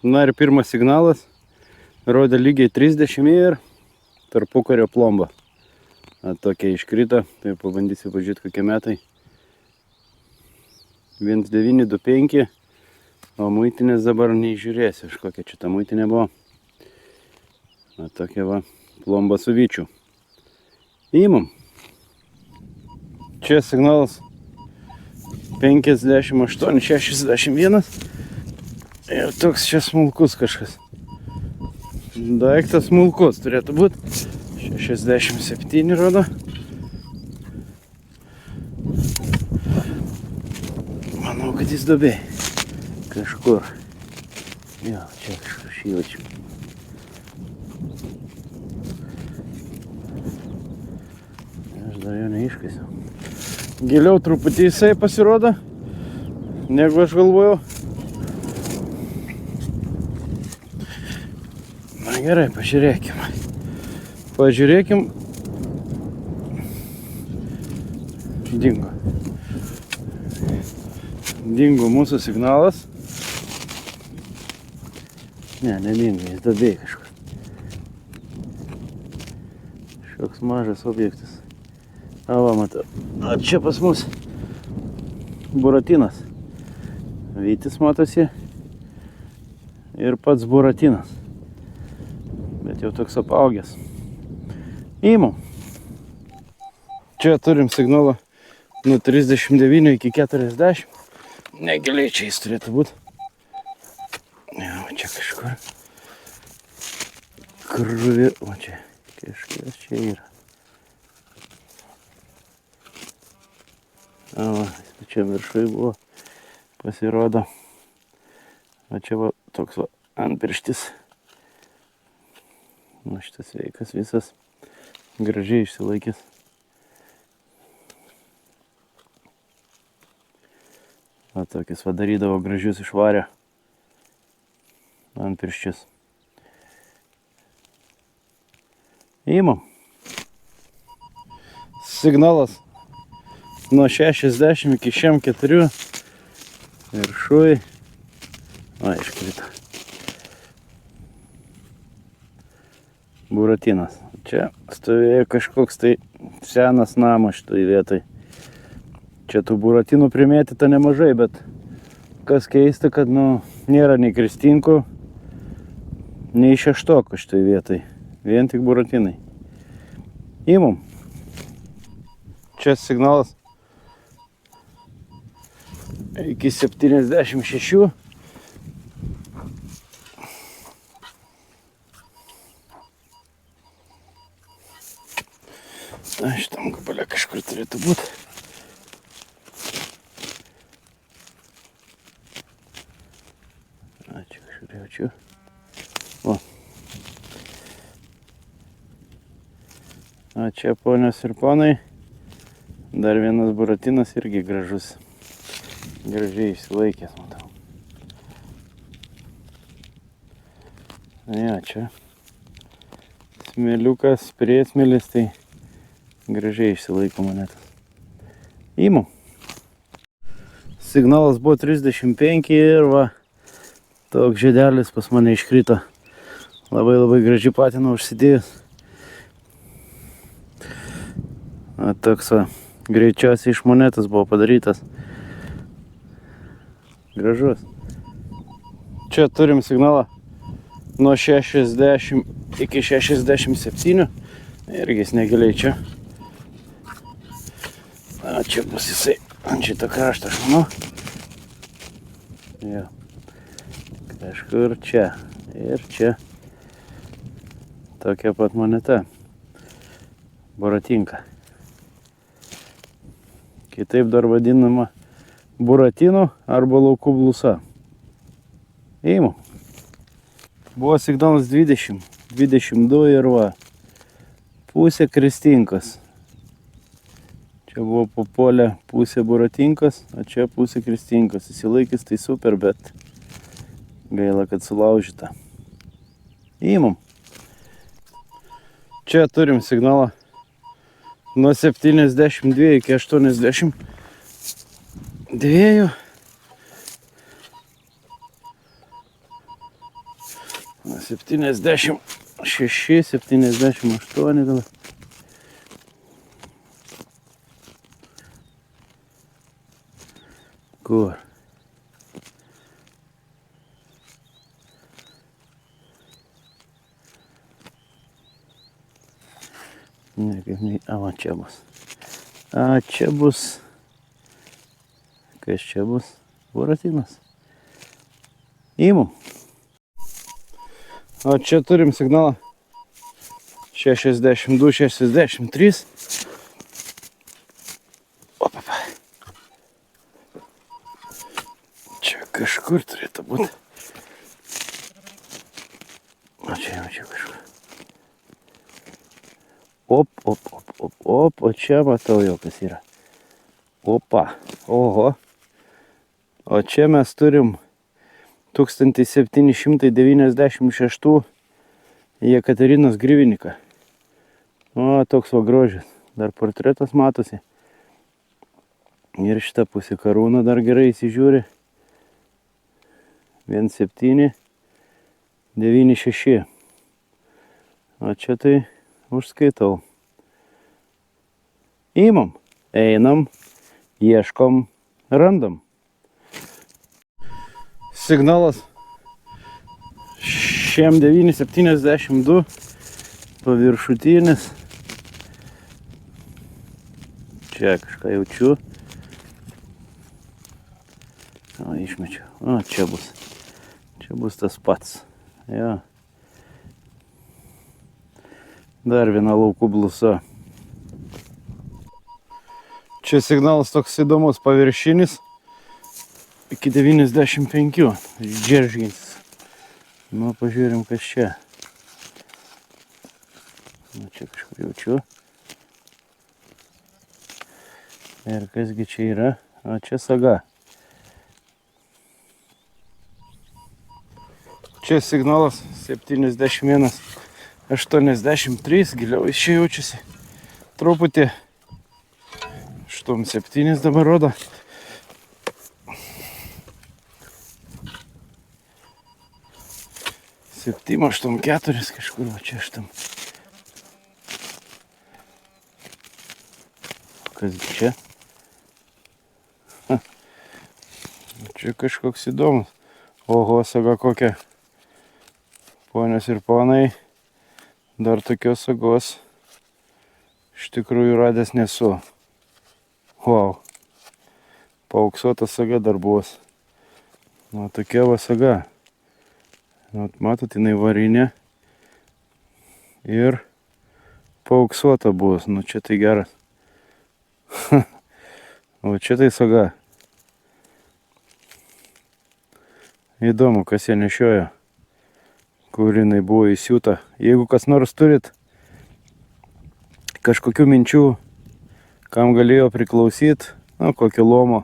Na ir pirmas signalas rodė lygiai 30 ir tarpukario plomba. Tokia iškrito, tai pabandysiu pažiūrėti kokie metai. 1925, o muitinės dabar neįžiūrėsiu, iš kokia čia ta muitinė buvo. Tokia va plomba su vyčiu. Įmam. Čia signalas 58-61. Ir toks čia smulkus kažkas. Daiktas smulkus turėtų būti. 67 rodo. Manau, kad jis duobėj. Kažkur. Jo, čia kažkur šyvačiu. Aš dar jo neiškaisiu. Giliau truputį jisai pasirodo, negu aš galvojau. Na gerai, pažiūrėkim. Dingo. Dingo mūsų signalas. Nedingo, jis duobėj kažkur. Šioks mažas objektas. Va, matau. Čia pas mus buratinas. Vytis matosi. Ir pats buratinas. Bet jau toks apaugęs. Įmam. Čia turim signalą nuo 39 iki 40. Negiliai čia jis turėtų būti. Ja, čia kažkur. Krūvi. O čia kažkas čia yra. Čia viršui buvo, pasirodo. O čia va toks va antpirštis. O šitas sveikas visas, gražiai išsilaikęs. O tokis va darydavo gražius išvarę antpirščius. Įmam. Signalas nuo 60 iki 104 viršui. Iškrito. Buratinas. Čia stovėjo kažkoks tai senas namas šitoj vietoj. Čia tų buratinų primėtyta nemažai, bet kas keista, kad nėra nei kristinkų, nei šeštokų šitoj vietoj. Vien tik buratinai. Įmam. Čia signalas iki 76. Šitam gabale kažkur turėtų būti. Čia kažkur jaučiu. O čia, ponios ir ponai, dar vienas buratinas irgi gražus. Gražiai išsilaikęs, matau. Ja, čia smėliukas, priesmėlis, tai gražiai išsilaiko monetas. Įmam. Signalas buvo 35 ir va, toks žiedelis pas mane iškrito. Labai graži patina užsidėjus. Toks va, greičiausiai iš monetas buvo padarytas. Gražus. Čia turim signalą nuo 60 iki 67. Irgi jis negiliai čia. Čia bus jisai ant šito kraštą, aš manau. Jo. Kažkur čia. Ir čia. Tokia pat moneta. Buratinka. Kitaip dar vadinama buratinu arba laukų blusa. Įmam. Buvo signalas 20, 22 ir va. Pusė kristinkos. Čia buvo papolė pusė buratinkos, o čia pusė kristinkos. Įsilaikys tai super, bet gaila, kad sulaužyta. Įmam. Čia turim signalą nuo 72 iki 82. 76, 78 gal. Kur? Ne, kaip nei... A, va, čia bus. A, čia bus. Kas čia bus? Buratinas. Įmum. O čia turim signalą 62, 63. Opapa. Čia kažkur turėtų būti. O čia kažkur. Op. O čia matau jau kas yra. Opa. Oho. O čia mes turim 1796 Jekaterinos Griviniką. O, toks va grožis. Dar portretas matosi. Ir šitą pusę karūną dar gerai įsižiūri. 1796. O čia tai užskaitau. Įmam, einam, ieškom, randam. Signalas šiam 972 paviršutinis. Čia kažką jaučiu. O, išmečiau. O, čia bus. Čia bus tas pats. Jo. Dar viena laukų blusa. Čia signalas toks įdomus paviršinis. Iki 95. Džeržgins. Nu, pažiūrim, kas čia. Nu, čia kažkur jaučiu. Ir kasgi čia yra? O, čia saga. Čia signalas 71, 83. Giliau jis čia jaučiasi. Truputį 7 dabar rodo. Septim, 84 kažkur, va čia šitam. Kasgi čia? Čia kažkoks įdomus. Oho, saga kokia. Ponios ir ponai, dar tokios sagos iš tikrųjų radęs nesu. Wow. Paauksuota saga dar bus. Nu, tokia va saga. Matot, jinai varinė ir paauksuota bus. Nu, čia tai geras. O čia tai saga. Įdomu, kas ją nešiojo, kur jinai buvo įsiūta. Jeigu kas nors turit kažkokių minčių, kam galėjo priklausyti, nu, kokio lomo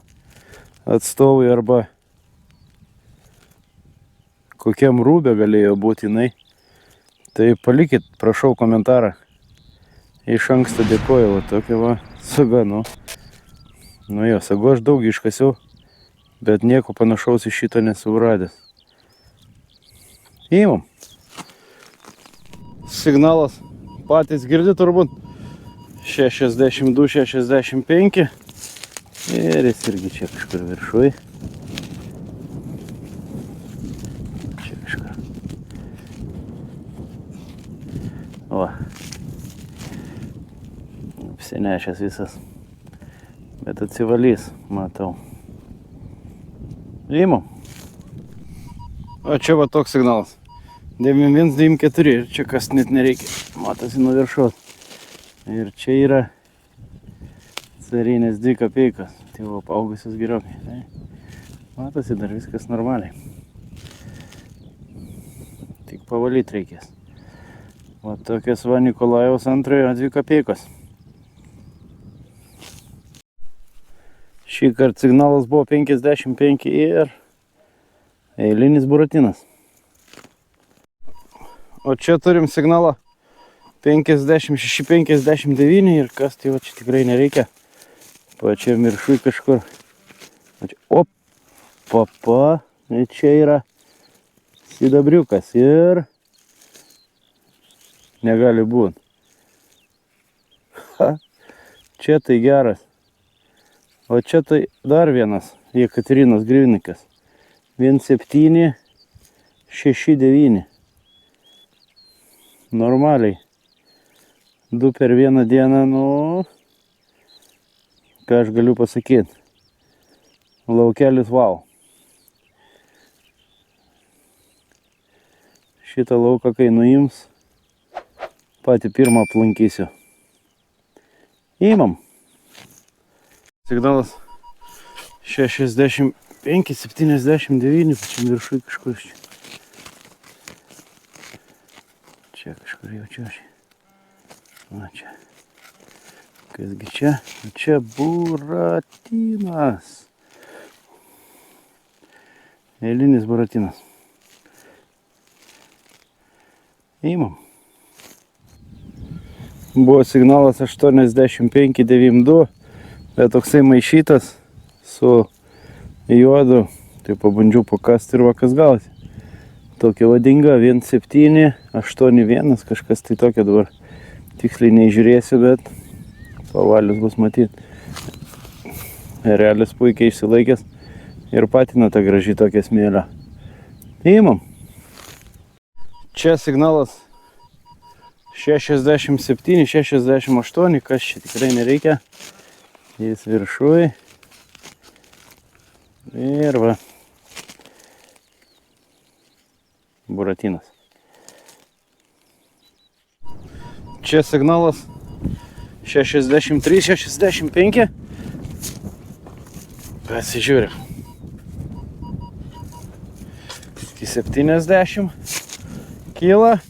atstovui arba kokiam rūbė galėjo būti jinai, tai palikit, prašau, komentarą. Iš anksto dėkoju, va tokia va saga, nu. Nu jo, sagų aš daug iškasiau, bet nieko panašaus iš šito nesu radęs. Įmam. Signalas patys girdi turbūt. 62, 65. Ir jis irgi čia kažkur viršui. Čia kažkur. O. Apsinešęs visas. Bet atsivalys, matau. Įmam. O čia va toks signalas. 91, 94. Ir čia kas net nereikia. Matosi nuo viršaus. Ir čia yra carinės 2 kapeikas. Tai va, paaugusios gerokai. Matosi, dar viskas normaliai. Tik pavalyti reikės. Va tokias va Nikolajaus antrojo 2 kapeikos. Šį kartą signalas buvo 55 ir eilinis buratinas. O čia turim signalą 56, 59 ir kas tai va čia tikrai nereikia. Pačiam viršui kažkur. Op, papa, čia yra sidabriukas ir negali būti. Čia tai geras. O čia tai dar vienas Jekaterinos grivnikas. 1769. Normaliai. 2 per vieną dieną, nu, ką aš galiu pasakyti. Laukelis wow. Šitą lauką, kai nuims, patį pirmą aplankysiu. Įmam. Signalas 65-79, pačiam viršui kažkur čia. Čia kažkur jaučiuosi. Na čia. Kasgi čia? Čia buratinas. Eilinis buratinas. Įmam. Buvo signalas 85-92, bet toksai maišytas su juodu. Tai pabandžiau pakasti ir va kas gauti. Tokia vadinga 1781, kažkas tai tokia dabar. Tiksliai nežiūrėsiu, bet pavalius bus matyti. Erelis puikiai išsilaikęs ir patina tą gražį tokią smėlę. Įmam. Čia signalas 67-68, kas čia tikrai nereikia. Jis viršui. Ir va. Buratinas. Čia signalas 63-65. Pasižiūrė. Iki 70 kyla.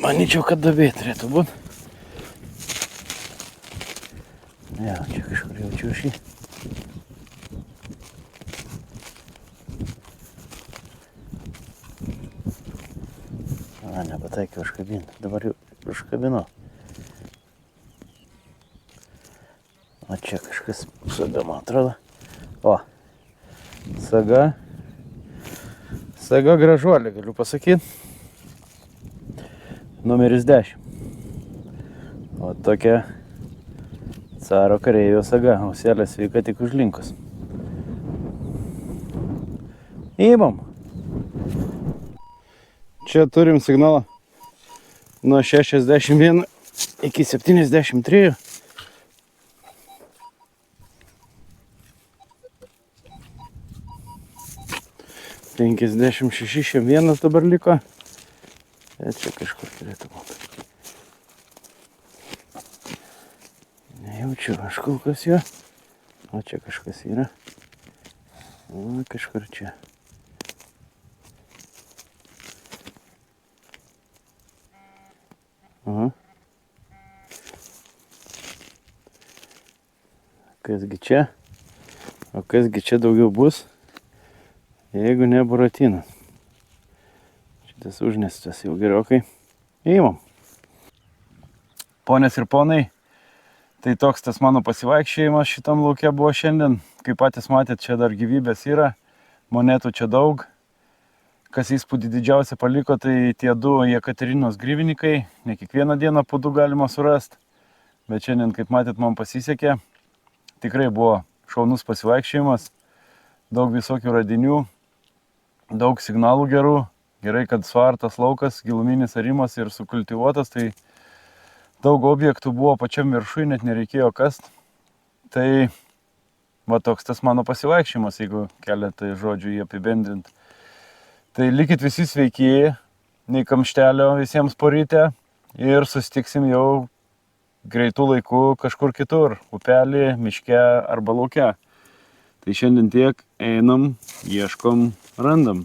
Manyčiau, kad duobė turėtų būti. Ne, čia kažkur jaučiu šį. Nepataikiau užkabinti. Dabar jau užkabinau. O čia kažkas saga, man atrodo. O, saga. Saga gražuolė, galiu pasakyti. Numeris 10. O tokia caro kareivio saga. Auselė sveika tik užlinkus. Įmam. Čia turim signalą nuo 61 iki 73. Penkiasdešimt šeši, šiam vienas dabar liko. Bet čia kažkur turėtų būti. Nejaučiu aš kol kas jo. O čia kažkas yra. O kažkur čia. Aha. Kasgi čia? O kasgi čia daugiau bus? Jeigu ne buratinas. Šitas užnestas jau gerokai. Įmam. Ponės ir ponai, tai toks tas mano pasivaikščiojimas šitam lauke buvo šiandien. Kaip patys matėt, čia dar gyvybės yra. Monetų čia daug. Kas įspūdį didžiausia paliko, tai tie 2 Jekaterinos grivnikai. Ne kiekvieną dieną po 2 galima surasti. Bet šiandien, kaip matėt, man pasisekė. Tikrai buvo šaunus pasivaikščiojimas. Daug visokių radinių. Daug signalų gerų. Gerai, kad suartas laukas, giluminis arimas ir sukultivuotas. Tai daug objektų buvo pačiam viršui, net nereikėjo kast. Tai va toks tas mano pasivaikščiojimas, jeigu keletą žodžių jį apibendrint. Tai likit visi sveiki, nei kamštelio visiems poryte ir susitiksim jau greitų laikų kažkur kitur, upelį, miške arba lauke. Tai šiandien tiek, einam, ieškom, randam.